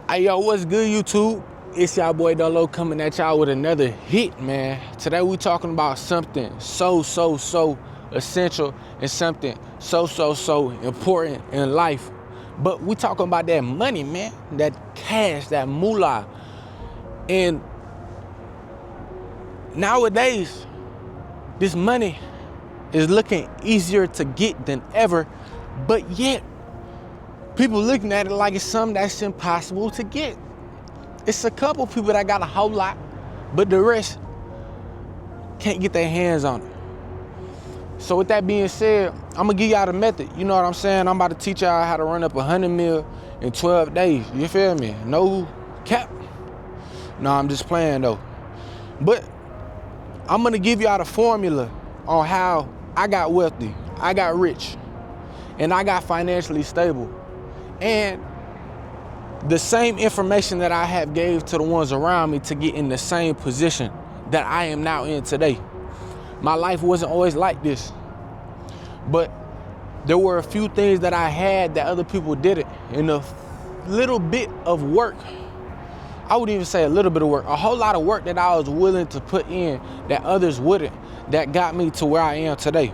Hey, yo, what's good, YouTube? It's y'all boy Dolo coming at y'all with another hit, man. Today we talking about something so essential and something so important in life. But we talking about that money, man, that cash, that moolah. And nowadays, this money is looking easier to get than ever, but yet people looking at it like it's something that's impossible to get. It's a couple people that got a whole lot, but the rest can't get their hands on it. So with that being said, I'm gonna give y'all the method. You know what I'm saying? I'm about to teach y'all how to run up 100 mil in 12 days. You feel me? No cap. No, I'm just playing though. But I'm gonna give y'all the formula on how I got wealthy, I got rich, and I got financially stable. And the same information that I have gave to the ones around me to get in the same position that I am now in today. My life wasn't always like this, but there were a few things that I had that other people didn't, and a little bit of work, I would even say a little bit of work, a whole lot of work that I was willing to put in that others wouldn't, that got me to where I am today.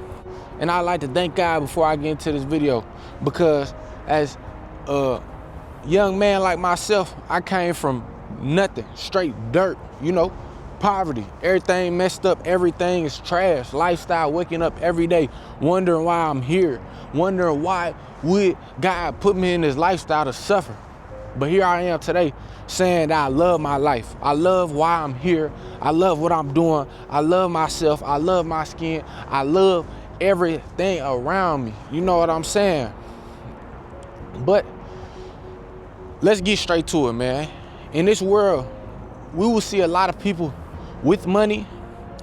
And I'd like to thank God before I get into this video, because as a young man like myself, I came from nothing, straight dirt, you know, poverty, everything messed up, everything is trash, lifestyle, waking up every day, wondering why I'm here, wondering why would God put me in this lifestyle to suffer. But here I am today saying that I love my life. I love why I'm here. I love what I'm doing. I love myself. I love my skin. I love everything around me. You know what I'm saying? But let's get straight to it, man. In this world, we will see a lot of people with money,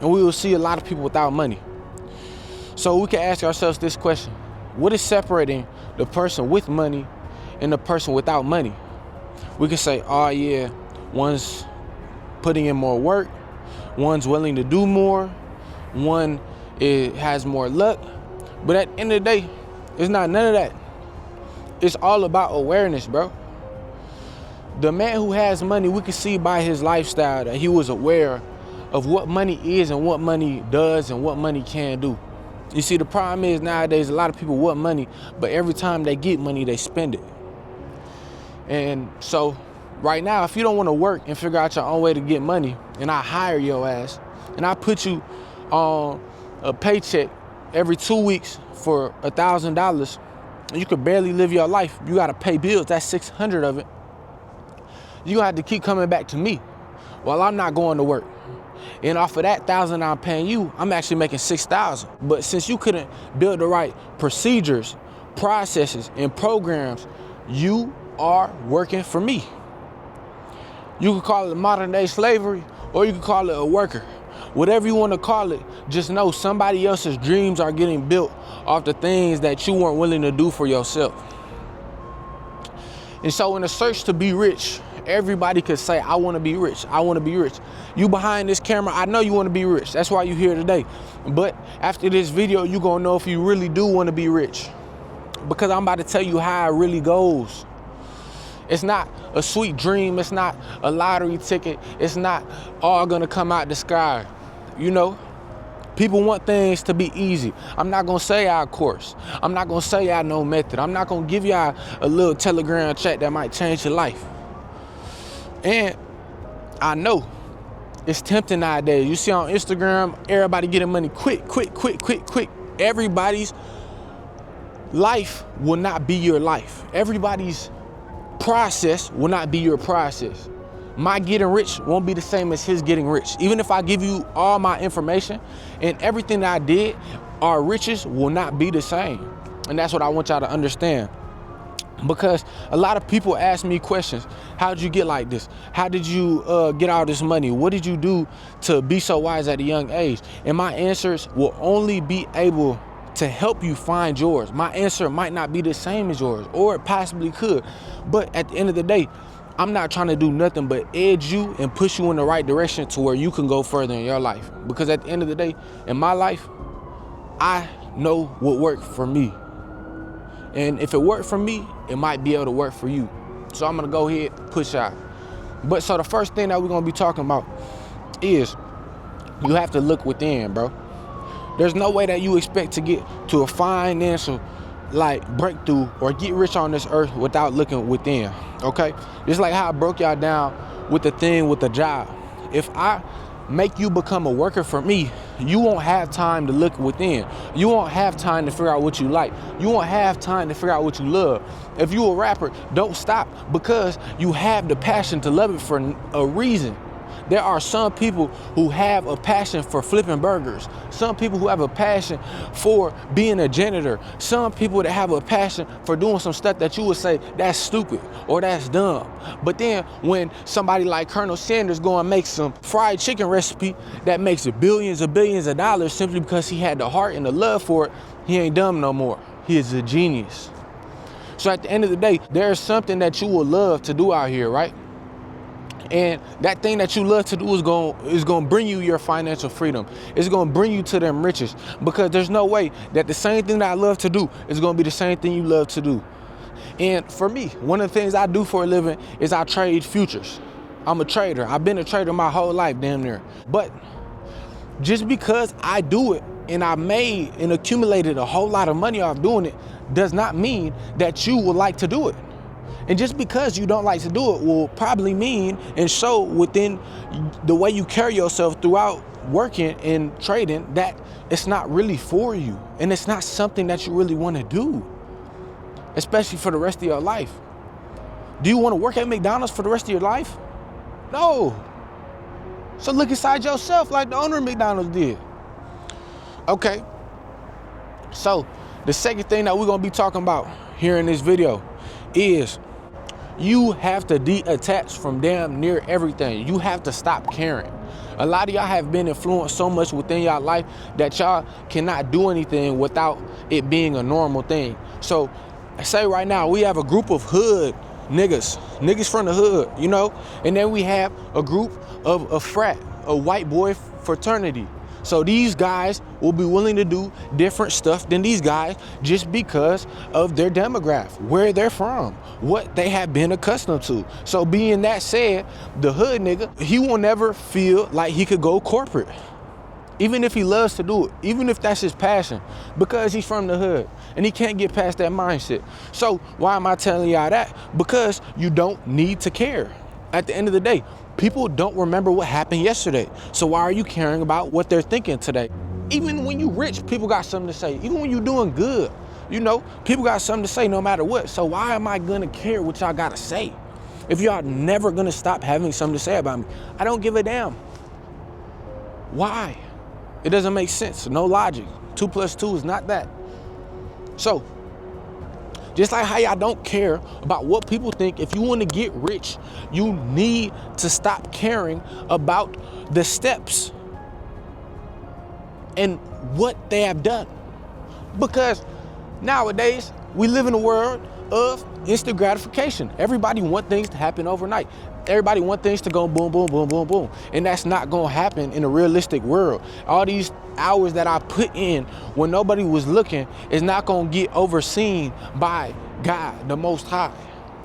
and we will see a lot of people without money. So we can ask ourselves this question: what is separating the person with money and the person without money? We can say, oh yeah, one's putting in more work, one's willing to do more, one has more luck. But at the end of the day, it's not none of that. It's all about awareness, bro. The man who has money, we can see by his lifestyle that he was aware of what money is and what money does and what money can do. You see, the problem is nowadays a lot of people want money, but every time they get money, they spend it. And so right now, if you don't want to work and figure out your own way to get money, and I hire your ass, and I put you on a paycheck every 2 weeks for $1,000, and you could barely live your life, you got to pay bills, that's 600 of it. You have to keep coming back to me while I'm not going to work. And off of that 1,000 I'm paying you, I'm actually making 6,000. But since you couldn't build the right procedures, processes, and programs, you are working for me. You could call it modern day slavery, or you could call it a worker. Whatever you want to call it, just know somebody else's dreams are getting built off the things that you weren't willing to do for yourself. And so in the search to be rich, everybody could say, I want to be rich. I want to be rich. You behind this camera, I know you want to be rich. That's why you're here today. But after this video, you're going to know if you really do want to be rich. Because I'm about to tell you how it really goes. It's not a sweet dream. It's not a lottery ticket. It's not all going to come out the sky. You know, people want things to be easy. I'm not going to say our course. I'm not going to say I know method. I'm not going to give y'all a little Telegram chat that might change your life. And I know it's tempting nowadays. You see on Instagram, everybody getting money quick. Everybody's life will not be your life. Everybody's process will not be your process. My getting rich won't be the same as his getting rich. Even if I give you all my information and everything that I did, our riches will not be the same. And that's what I want y'all to understand. Because a lot of people ask me questions. How did you get like this? How did you get all this money? What did you do to be so wise at a young age? And my answers will only be able to help you find yours. My answer might not be the same as yours, or it possibly could. But at the end of the day, I'm not trying to do nothing but edge you and push you in the right direction to where you can go further in your life. Because at the end of the day, in my life, I know what worked for me. And if it worked for me, it might be able to work for you. So I'm gonna go ahead, push out. But so the first thing that we're gonna be talking about is you have to look within, bro. There's no way that you expect to get to a financial breakthrough or get rich on this earth without looking within, okay? Just like how I broke y'all down with the thing with the job. If I make you become a worker for me, you won't have time to look within. You won't have time to figure out what you like. You won't have time to figure out what you love. If you a rapper, don't stop, because you have the passion to love it for a reason. There are some people who have a passion for flipping burgers. Some people who have a passion for being a janitor. Some people that have a passion for doing some stuff that you would say that's stupid or that's dumb. But then when somebody like Colonel Sanders go and make some fried chicken recipe that makes billions of dollars simply because he had the heart and the love for it, he ain't dumb no more. He is a genius. So at the end of the day, there's something that you will love to do out here, right? And that thing that you love to do is going to bring you your financial freedom. It's going to bring you to them riches, because there's no way that the same thing that I love to do is going to be the same thing you love to do. And for me, one of the things I do for a living is I trade futures. I'm a trader. I've been a trader my whole life, damn near. But just because I do it and I made and accumulated a whole lot of money off doing it does not mean that you would like to do it. And just because you don't like to do it will probably mean and show within the way you carry yourself throughout working and trading that it's not really for you. And it's not something that you really want to do, especially for the rest of your life. Do you want to work at McDonald's for the rest of your life? No. So look inside yourself like the owner of McDonald's did. Okay. So the second thing that we're going to be talking about here in this video is you have to detach from damn near everything. You have to stop caring. A lot of y'all have been influenced so much within y'all life that y'all cannot do anything without it being a normal thing. So say right now we have a group of hood niggas from the hood, you know, and then we have a group of a frat, a white boy fraternity. So these guys will be willing to do different stuff than these guys just because of their demographic, where they're from, what they have been accustomed to. So being that said, the hood nigga, he will never feel like he could go corporate, even if he loves to do it, even if that's his passion, because he's from the hood and he can't get past that mindset. So why am I telling y'all that? Because you don't need to care. At the end of the day, people don't remember what happened yesterday. So why are you caring about what they're thinking today? Even when you rich, people got something to say. Even when you're doing good, you know, people got something to say no matter what. So why am I gonna care what y'all gotta say if y'all never gonna stop having something to say about me? I don't give a damn. Why? It doesn't make sense. No logic. 2 + 2 is not that. So just like how y'all don't care about what people think, if you want to get rich, you need to stop caring about the steps and what they have done. Because nowadays, we live in a world of instant gratification. Everybody wants things to happen overnight. Everybody wants things to go boom, boom, boom, boom, boom. And that's not going to happen in a realistic world. All these hours that I put in when nobody was looking is not going to get overseen by God, the Most High.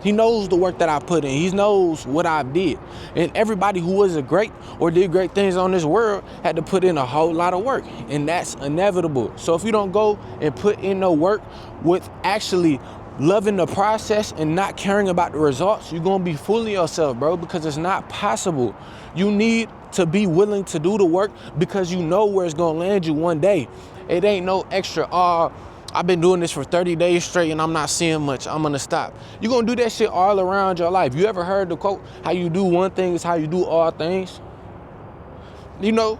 He knows the work that I put in. He knows what I did. And everybody who was great or did great things on this world had to put in a whole lot of work. And that's inevitable. So if you don't go and put in no work with actually loving the process and not caring about the results, you're going to be fooling yourself, bro, because it's not possible. You need to be willing to do the work because you know where it's going to land you one day. It ain't no extra, I've been doing this for 30 days straight and I'm not seeing much, I'm going to stop. You're going to do that shit all around your life. You ever heard the quote, how you do one thing is how you do all things? You know,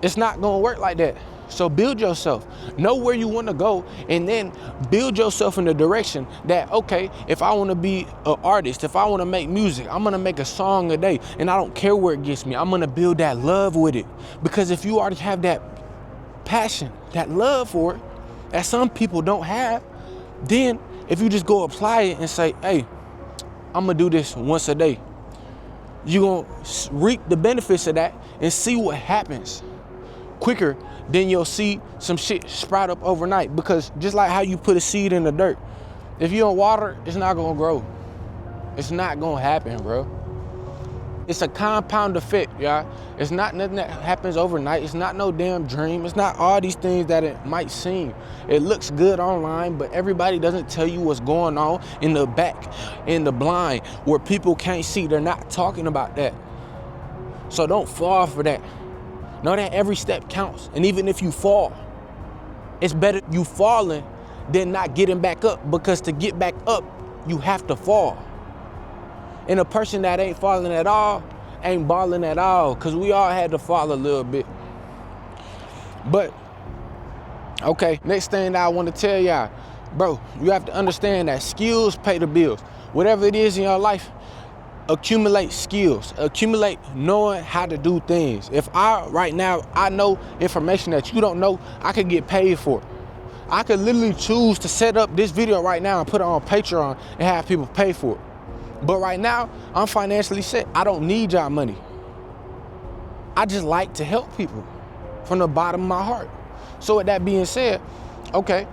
it's not going to work like that. So build yourself, know where you want to go, and then build yourself in the direction that, okay, if I want to be an artist, if I want to make music, I'm going to make a song a day, and I don't care where it gets me. I'm going to build that love with it. Because if you already have that passion, that love for it, that some people don't have, then if you just go apply it and say, hey, I'm going to do this once a day, you're going to reap the benefits of that and see what happens quicker than you'll see some shit sprout up overnight. Because just like how you put a seed in the dirt, if you don't water it, it's not gonna grow. It's not gonna happen, bro. It's a compound effect, y'all. It's not nothing that happens overnight. It's not no damn dream. It's not all these things that it might seem. It looks good online, but everybody doesn't tell you what's going on in the back, in the blind, where people can't see. They're not talking about that. So don't fall for that. Know that every step counts. And even if you fall, it's better you falling than not getting back up, because to get back up, you have to fall. And a person that ain't falling at all ain't balling at all, because we all had to fall a little bit. But, okay, next thing that I want to tell y'all, bro, you have to understand that skills pay the bills. Whatever it is in your life, accumulate skills, accumulate knowing how to do things. If right now, I know information that you don't know, I could get paid for it. I could literally choose to set up this video right now and put it on Patreon and have people pay for it. But right now, I'm financially set. I don't need y'all money. I just like to help people from the bottom of my heart. So with that being said, okay,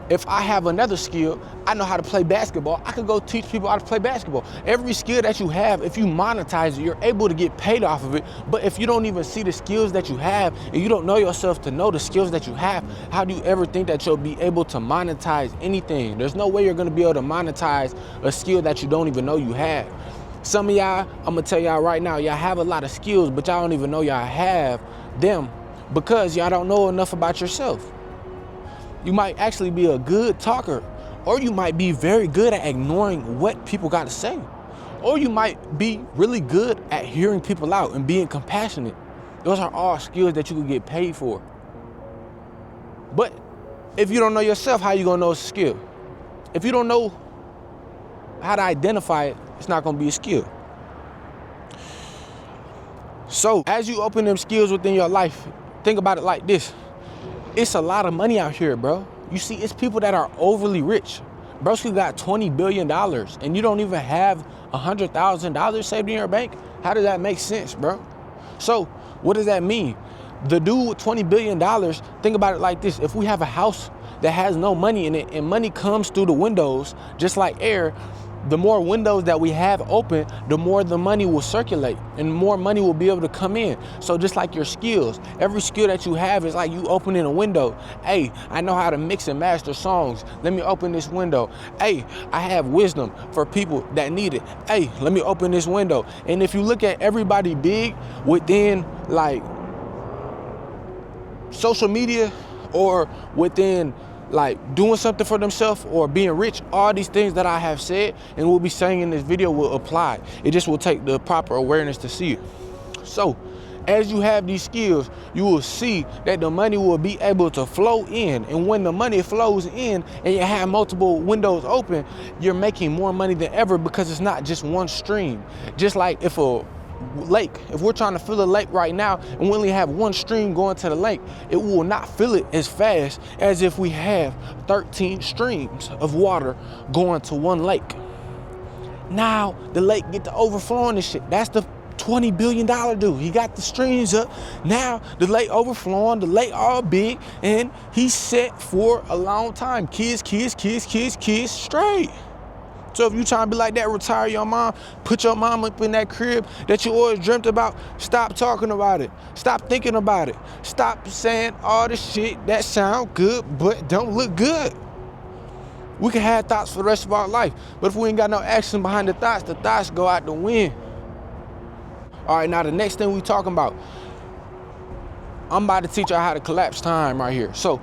if I have another skill, I know how to play basketball, I could go teach people how to play basketball. Every skill that you have, if you monetize it, you're able to get paid off of it. But if you don't even see the skills that you have, and you don't know yourself to know the skills that you have, how do you ever think that you'll be able to monetize anything? There's no way you're gonna be able to monetize a skill that you don't even know you have. Some of y'all, I'm gonna tell y'all right now, y'all have a lot of skills, but y'all don't even know y'all have them because y'all don't know enough about yourself. You might actually be a good talker, or you might be very good at ignoring what people got to say, or you might be really good at hearing people out and being compassionate. Those are all skills that you could get paid for. But if you don't know yourself, how you gonna know it's a skill? If you don't know how to identify it, it's not gonna be a skill. So as you open them skills within your life, think about it like this. It's a lot of money out here, bro. You see, it's people that are overly rich. Broski got $20 billion and you don't even have $100,000 saved in your bank. How does that make sense, bro? So what does that mean? The dude with $20 billion, think about it like this. If we have a house that has no money in it and money comes through the windows, just like air, the more windows that we have open, the more the money will circulate and more money will be able to come in. So just like your skills, every skill that you have is like you opening a window. Hey, I know how to mix and master songs. Let me open this window. Hey, I have wisdom for people that need it. Hey, let me open this window. And if you look at everybody big within like social media or within like doing something for themselves or being rich, all these things that I have said and will be saying in this video will apply. It just will take the proper awareness to see it. So as you have these skills, you will see that the money will be able to flow in. And when the money flows in and you have multiple windows open, you're making more money than ever because it's not just one stream. Just like if a lake, if we're trying to fill a lake right now and we only have one stream going to the lake, it will not fill it as fast as if we have 13 streams of water going to one lake. Now the lake get to overflowing this shit. That's the $20 billion dude. He got the streams up. Now the lake overflowing, the lake all big, and he's set for a long time. Kids, straight. So if you trying to be like that, retire your mom, put your mom up in that crib that you always dreamt about, stop talking about it. Stop thinking about it. Stop saying all the shit that sound good but don't look good. We can have thoughts for the rest of our life, but if we ain't got no action behind the thoughts go out the wind. All right, now the next thing we talking about, I'm about to teach y'all how to collapse time right here. So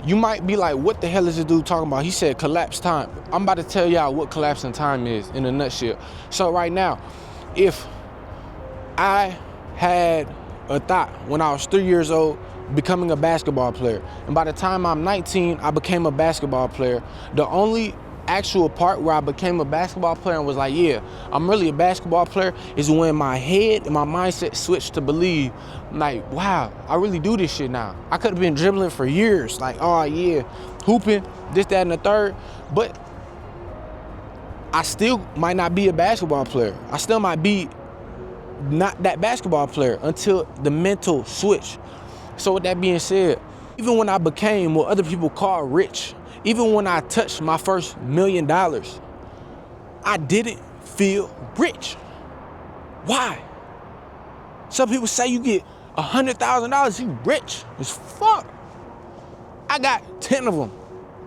you might be like, what the hell is this dude talking about? He said collapse time. I'm about to tell y'all what collapsing time is in a nutshell. So right now, if I had a thought when I was 3 years old, becoming a basketball player, and by the time I'm 19, I became a basketball player, the only actual part where I became a basketball player and was like, yeah, I'm really a basketball player, is when my head and my mindset switched to believe, like, wow, I really do this shit now. I could have been dribbling for years, like, oh yeah, hooping, this, that, and the third, but I still might not be a basketball player. I still might be not that basketball player until the mental switch. So with that being said, even when I became what other people call rich, even when I touched my first $1 million, I didn't feel rich. Why? Some people say you get $100,000, you rich as fuck. I got 10 of them.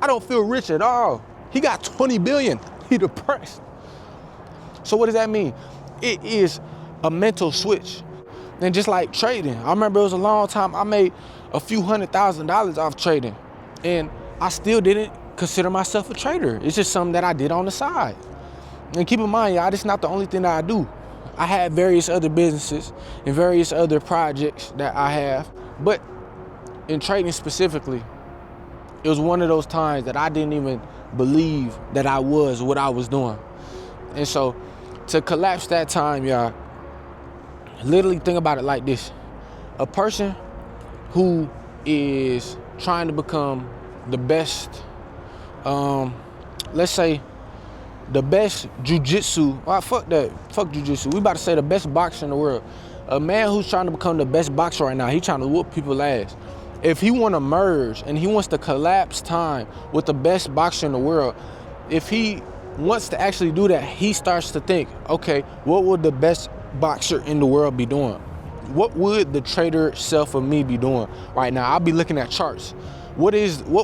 I don't feel rich at all. He got 20 billion, he depressed. So what does that mean? It is a mental switch. And just like trading, I remember it was a long time, I made a few $100,000 off trading, and I still didn't consider myself a trader. It's just something that I did on the side. And keep in mind, y'all, this is not the only thing that I do. I had various other businesses and various other projects that I have, but in trading specifically, it was one of those times that I didn't even believe that I was what I was doing. And so to collapse that time, y'all, literally think about it like this. A person who is trying to become the best, let's say the best jujitsu, fuck jujitsu. We about to say the best boxer in the world. A man who's trying to become the best boxer right now, he trying to whoop people's ass. If he want to merge and he wants to collapse time with the best boxer in the world, if he wants to actually do that, he starts to think, okay, what would the best boxer in the world be doing? What would the trader self of me be doing right now? I'll be looking at charts. What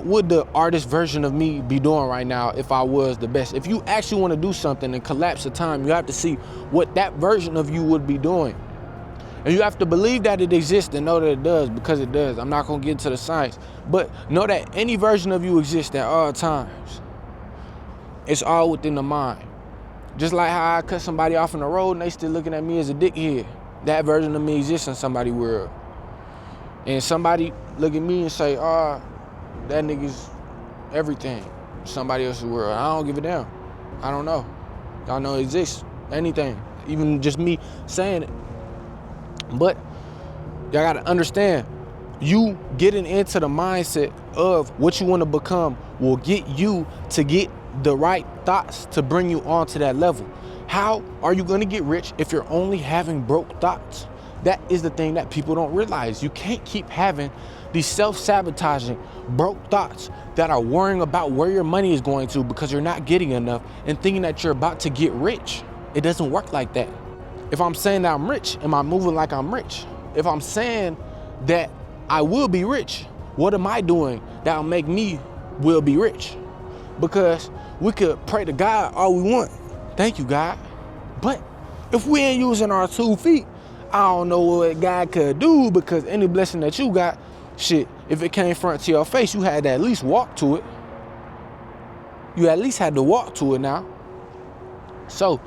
would the artist version of me be doing right now if I was the best? If you actually want to do something and collapse the time, you have to see what that version of you would be doing. And you have to believe that it exists and know that it does, because it does. I'm not going to get into the science, but know that any version of you exists at all times. It's all within the mind. Just like how I cut somebody off on the road and they still looking at me as a dickhead. That version of me exists in somebody's world. And somebody look at me and say, oh, that nigga's everything. Somebody else's world. I don't give a damn. I don't know. I know it exists. Anything. Even just me saying it. But y'all gotta understand, you getting into the mindset of what you want to become will get you to get the right thoughts to bring you on to that level. How are you going to get rich if you're only having broke thoughts? That is the thing that people don't realize. You can't keep having these self-sabotaging, broke thoughts that are worrying about where your money is going to because you're not getting enough and thinking that you're about to get rich. It doesn't work like that. If I'm saying that I'm rich, am I moving like I'm rich? If I'm saying that I will be rich, what am I doing that'll make me will be rich? Because we could pray to God all we want. Thank you, God. But if we ain't using our 2 feet, I don't know what God could do, because any blessing that you got, shit, if it came front to your face, you had to at least walk to it. You at least had to walk to it now. So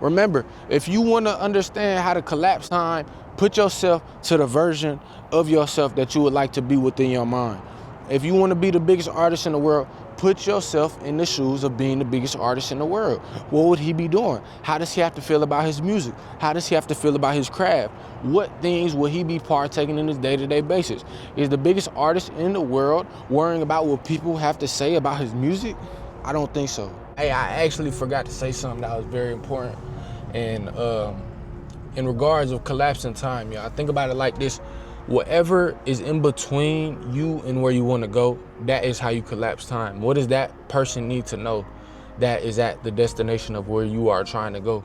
remember, if you want to understand how to collapse time, put yourself to the version of yourself that you would like to be within your mind. If you want to be the biggest artist in the world, put yourself in the shoes of being the biggest artist in the world. What would he be doing? How does he have to feel about his music? How does he have to feel about his craft? What things will he be partaking in his day-to-day basis? Is the biggest artist in the world worrying about what people have to say about his music? I don't think so. Hey, I actually forgot to say something that was very important. And in regards of collapsing time, I think about it like this. Whatever is in between you and where you want to go, that is how you collapse time. What does that person need to know that is at the destination of where you are trying to go?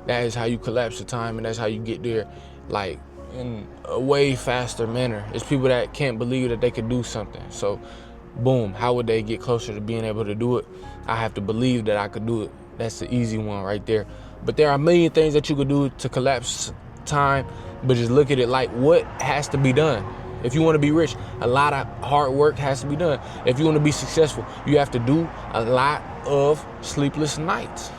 That is how you collapse the time, and that's how you get there, like, in a way faster manner. It's people that can't believe that they could do something. So, boom, how would they get closer to being able to do it? I have to believe that I could do it. That's the easy one right there. But there are a million things that you could do to collapse time, but just look at it like what has to be done. If you want to be rich, a lot of hard work has to be done. If you want to be successful, you have to do a lot of sleepless nights,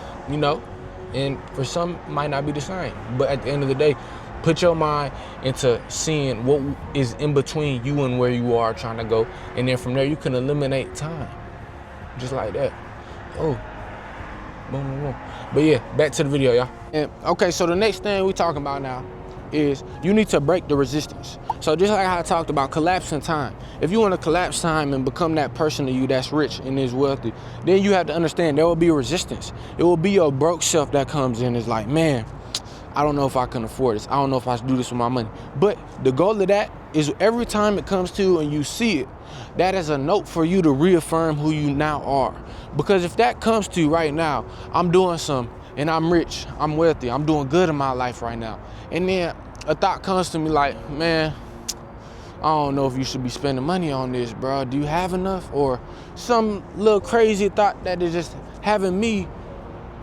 and for some it might not be the same. But at the end of the day, put your mind into seeing what is in between you and where you are trying to go, and then from there you can eliminate time, just like that. Oh, boom, boom, boom. But yeah, back to the video, y'all. And okay, so the next thing we're talking about now is you need to break the resistance. So just like how I talked about collapsing time, if you want to collapse time and become that person to you that's rich and is wealthy, then you have to understand there will be resistance. It will be your broke self that comes in. Is like, man, I don't know if I can afford this. I don't know if I should do this with my money. But the goal of that is every time it comes to you and you see it, that is a note for you to reaffirm who you now are. Because if that comes to you right now, I'm doing some and I'm rich, I'm wealthy, I'm doing good in my life right now. And then a thought comes to me like, man, I don't know if you should be spending money on this, bro. Do you have enough? Or some little crazy thought that is just having me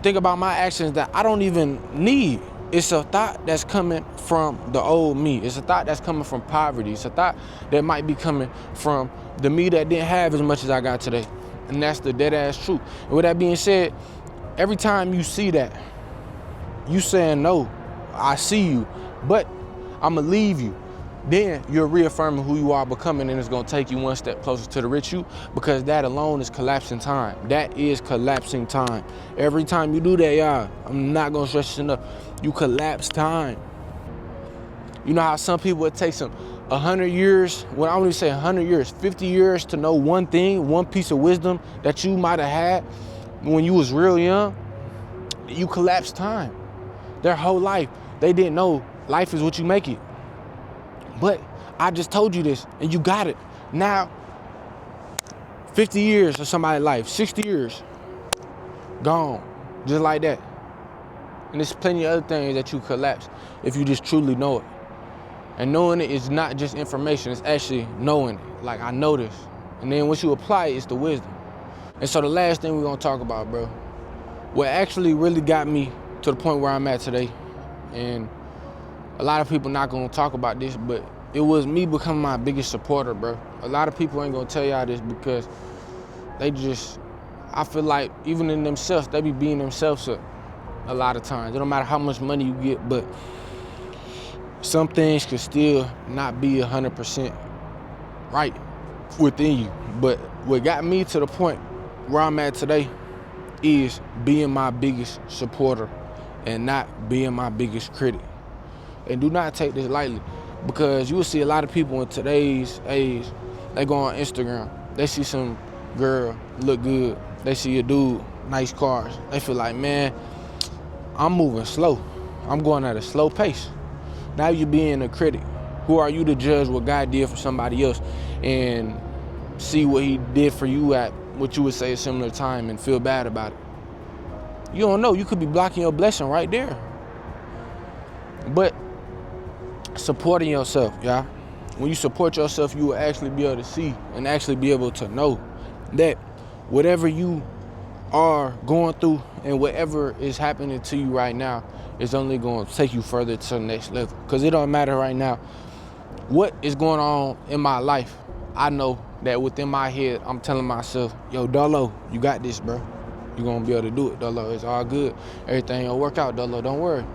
think about my actions that I don't even need. It's a thought that's coming from the old me. It's a thought that's coming from poverty. It's a thought that might be coming from the me that didn't have as much as I got today. And that's the dead ass truth. And with that being said, every time you see that, you saying, no, I see you, but I'ma leave you. Then you're reaffirming who you are becoming, and it's gonna take you one step closer to the rich you, because that alone is collapsing time. That is collapsing time. Every time you do that, y'all, I'm not gonna stress this enough, you collapse time. You know how some people, it takes them 100 years, well, I don't even say 100 years, 50 years to know one thing, one piece of wisdom that you might have had when you was real young? You collapse time. Their whole life, they didn't know life is what you make it. But I just told you this, and you got it. Now, 50 years of somebody's life, 60 years, gone, just like that. And there's plenty of other things that you collapse if you just truly know it. And knowing it is not just information, it's actually knowing it. Like, I know this. And then once you apply it, it's the wisdom. And so the last thing we're gonna talk about, bro, what actually really got me to the point where I'm at today, and a lot of people not gonna talk about this, but it was me becoming my biggest supporter, bro. A lot of people ain't gonna tell y'all this because I feel like even in themselves, they be beating themselves up a lot of times. It don't matter how much money you get, but some things could still not be 100% right within you. But what got me to the point where I'm at today is being my biggest supporter and not being my biggest critic. And do not take this lightly, because you will see a lot of people in today's age, they go on Instagram, they see some girl look good, they see a dude, nice cars, they feel like, man, I'm moving slow, I'm going at a slow pace. Now you're being a critic. Who are you to judge what God did for somebody else and see what he did for you at what you would say a similar time and feel bad about it? You don't know, you could be blocking your blessing right there. But supporting yourself, y'all. When you support yourself, you will actually be able to see and actually be able to know that whatever you are going through and whatever is happening to you right now is only going to take you further to the next level. Because it don't matter right now what is going on in my life. I know that within my head, I'm telling myself, yo, Dolo, you got this, bro. You're going to be able to do it, Dolo. It's all good. Everything will work out, Dolo. Don't worry.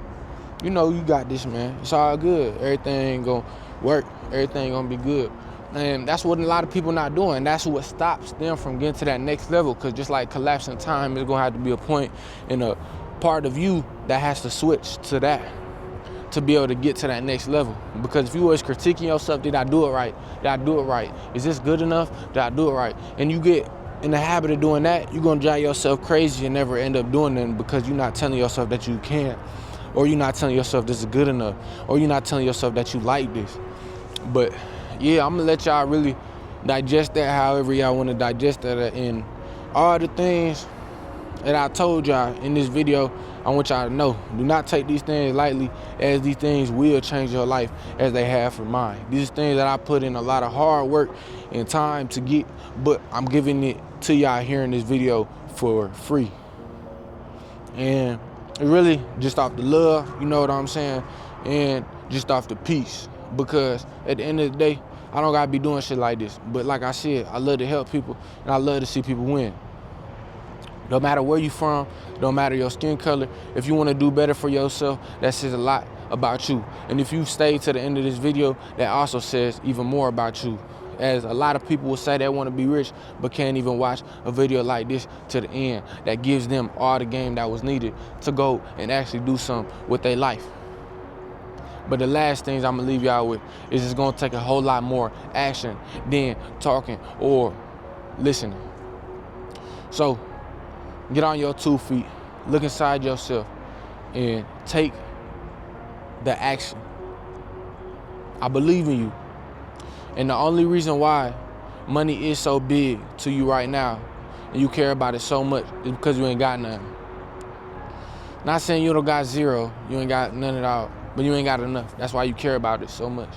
You know you got this, man. It's all good. Everything gonna work. Everything gonna be good. And that's what a lot of people not doing. That's what stops them from getting to that next level. Because just like collapsing time, there's gonna have to be a point in a part of you that has to switch to that to be able to get to that next level. Because if you always critiquing yourself, did I do it right? Did I do it right? Is this good enough? Did I do it right? And you get in the habit of doing that, you're gonna drive yourself crazy and never end up doing it, because you're not telling yourself that you can't. Or you're not telling yourself this is good enough. Or you're not telling yourself that you like this. But yeah, I'm gonna let y'all really digest that however y'all wanna digest that. And all the things that I told y'all in this video, I want y'all to know, do not take these things lightly, as these things will change your life as they have for mine. These are things that I put in a lot of hard work and time to get, but I'm giving it to y'all here in this video for free. And really just off the love, you know what I'm saying, and just off the peace, because at the end of the day, I don't gotta be doing shit like this. But like I said, I love to help people and I love to see people win. No matter where you from, no matter your skin color, if you want to do better for yourself, that says a lot about you. And if you stay to the end of this video, that also says even more about you. As a lot of people will say they want to be rich, but can't even watch a video like this to the end that gives them all the game that was needed to go and actually do something with their life. But the last things I'm gonna leave y'all with is it's gonna take a whole lot more action than talking or listening. So get on your 2 feet, look inside yourself, and take the action. I believe in you. And the only reason why money is so big to you right now and you care about it so much is because you ain't got nothing. Not saying you don't got zero, you ain't got none at all, but you ain't got enough. That's why you care about it so much.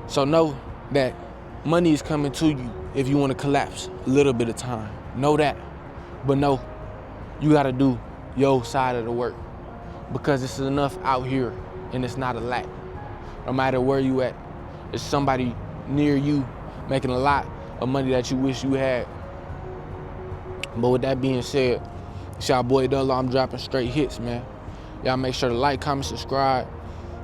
So know that money is coming to you if you want to collapse a little bit of time. Know that. But know you got to do your side of the work, because it's enough out here and it's not a lack. No matter where you at, there's somebody near you making a lot of money that you wish you had. But with that being said, it's y'all boy Dolo. I'm dropping straight hits, man. Y'all make sure to like, comment, subscribe.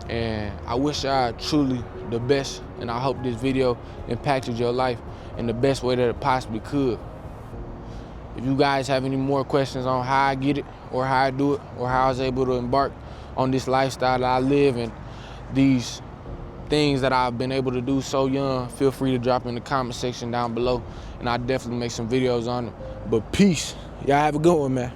And I wish y'all truly the best, and I hope this video impacted your life in the best way that it possibly could. If you guys have any more questions on how I get it, or how I do it, or how I was able to embark on this lifestyle that I live and these things that I've been able to do so young, feel free to drop in the comment section down below, and I'll definitely make some videos on it. But peace. Y'all have a good one, man.